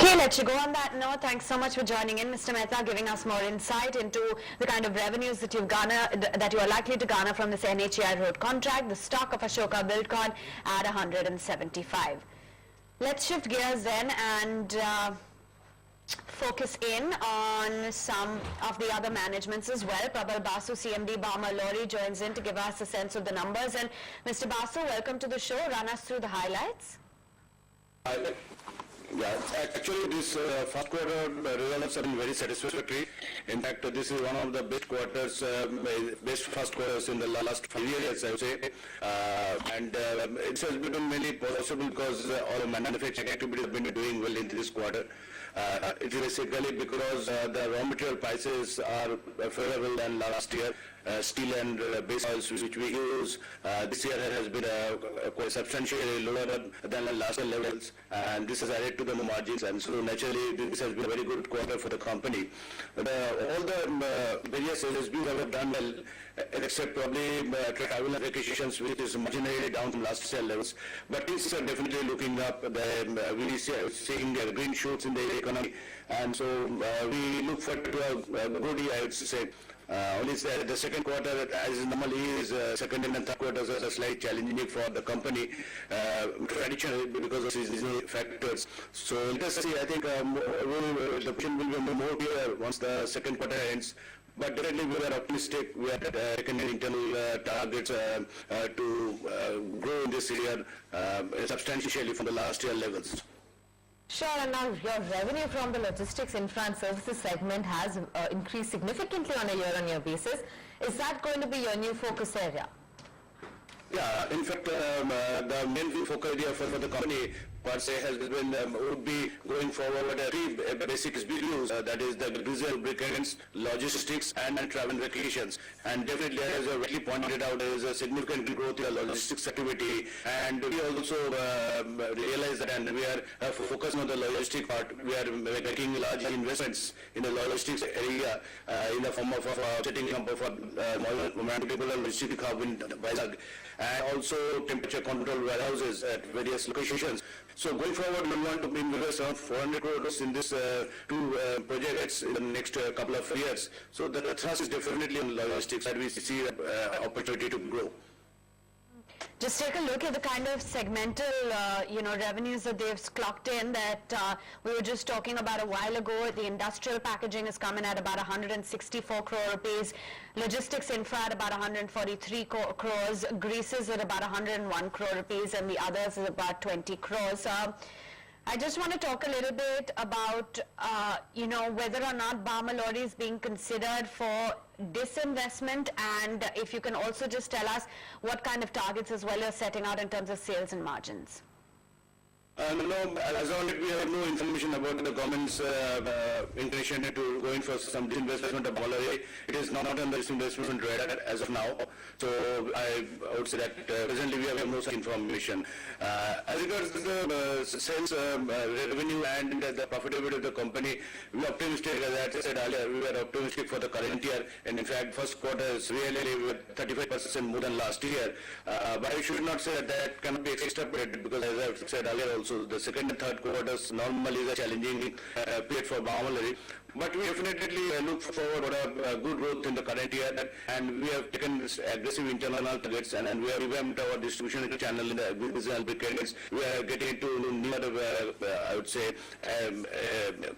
Okay, let's go on that note. Thanks so much for joining in, Mr. Mehta, giving us more insight into the kind of revenues that you are likely to garner from this NHAI road contract, the stock of Ashoka Buildcon at 175. Let's shift gears then and focus in on some of the other managements as well. Prabal Basu, C&MD, Balmer Lawrie joins in to give us a sense of the numbers. And Mr. Basu, welcome to the show. Run us through the highlights. Yeah, actually this first quarter results have been very satisfactory. In fact, this is one of the best quarters, best first quarters in the last 5 years, I would say. It has been mainly possible because all manufacturing activities have been doing well in this quarter. It is basically because the raw material prices are favorable than last year. Steel and base oils which we use this year has been quite substantially lower than the last year levels, and this has added to the margins, and so naturally this has been a very good quarter for the company. All the various LSBs have done well, except probably travel and vacations, which is marginally down from last year levels. But things are definitely looking up. We are seeing green shoots in the economy, and so we look forward to a good year, I would say. Only the second quarter, as normally is, second and third quarters are slightly challenging for the company, traditionally because of seasonal factors. So let us see. I think the position will be more clear once the second quarter ends. But definitely we are optimistic. We are taking internal targets to grow in this year substantially from the last year levels. Sure, and now your revenue from the logistics infra and services segment has increased significantly on a year-on-year basis. Is that going to be your new focus area? Yeah, in fact, the main focus area for the company per se has been would be going forward three basic SBUs, that is the diesel, lubricants, logistics, and travel and vacations. And definitely, as you rightly pointed out, there is a significant growth in the logistics activity, and we also realize that, and we are focusing on the logistics part. We are making large investments in the logistics area in the form of setting up of a multiple logistics hub in Vizag, and also temperature control warehouses at various locations. So going forward, we want to invest around 400 crores in this two projects in the next couple of years. So the thrust is definitely on logistics, and we see opportunity to grow. Just take a look at the kind of segmental, revenues that they've clocked in that we were just talking about a while ago. The industrial packaging is coming at about 164 crore rupees. Logistics infra at about 143 crores. Greases at about 101 crore rupees, and the others is about 20 crores. I just want to talk a little bit about, whether or not Balmer Lawrie is being considered for disinvestment, and if you can also just tell us what kind of targets as well you're setting out in terms of sales and margins. No, as on it, we have no information about the government's intention to go in for some disinvestment of Balmer Lawrie. It is not on the disinvestment radar as of now. So I would say that presently we have no such information. As regards to the sales revenue and the profitability of the company, we are optimistic. As I said earlier, we were optimistic for the current year, and in fact, first quarter is really 35% more than last year. But I should not say that that cannot be extrapolated, because as I said earlier also, the second and third quarters normally is a challenging period for Balmer Lawrie. But we definitely look forward to a good growth in the current year, and we have taken aggressive internal targets, and we have revamped our distribution channel in the business and lubricants. We are getting into newer, I would say,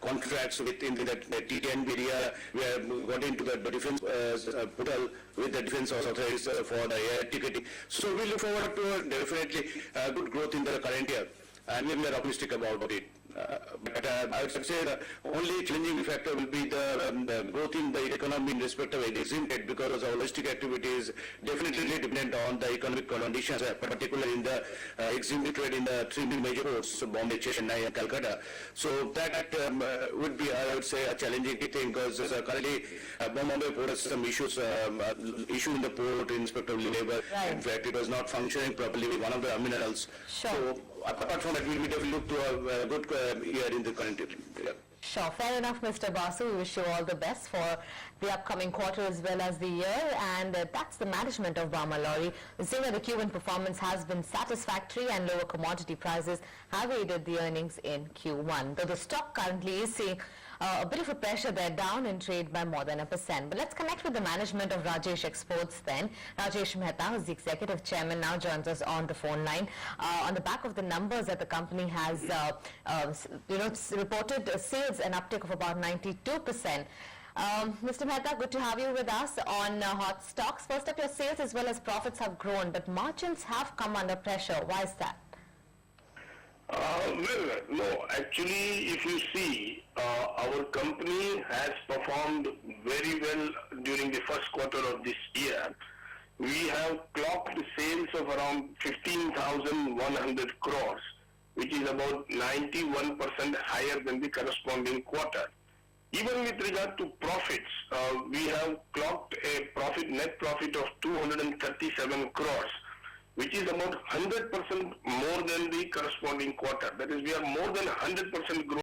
contracts within the C&MD area. We have got into the defense portal with the defense authorities for the air ticketing. So we look forward to definitely good growth in the current year, and we are optimistic about it. But I would say the only challenging factor will be the growth in the economy in respect of exim trade, because our holistic activities definitely depend on the economic conditions, particularly in the exim trade in the three major ports, Bombay, Chennai, and Calcutta. So that would be, I would say, a challenging thing, because currently Bombay port has some issues, issue in the port in respect of labor. Right. In fact, it was not functioning properly with one of the minerals. Sure. So apart from that, we will definitely look to a good year in the current year. Yeah. Sure, fair enough, Mr. Basu. We wish you all the best for the upcoming quarter as well as the year. And that's the management of Balmer Lawrie. We say that the Q1 performance has been satisfactory and lower commodity prices have aided the earnings in Q1. Though the stock currently is seeing a bit of a pressure there, down in trade by more than 1%. But let's connect with the management of Rajesh Exports then. Rajesh Mehta, who's the executive chairman, now joins us on the phone line. On the back of the numbers that the company has reported sales an uptick of about 92%. Mr. Mehta, good to have you with us on Hot Stocks. First up, your sales as well as profits have grown, but margins have come under pressure. Why is that? Well, no, actually, if you see, our company has performed very well during the first quarter of this year. We have clocked sales of around 15,100 crores, which is about 91% higher than the corresponding quarter. Even with regard to profits, we have clocked a net profit of 237 crores, which is about 100% more than the corresponding quarter. That is, we are more than 100% growth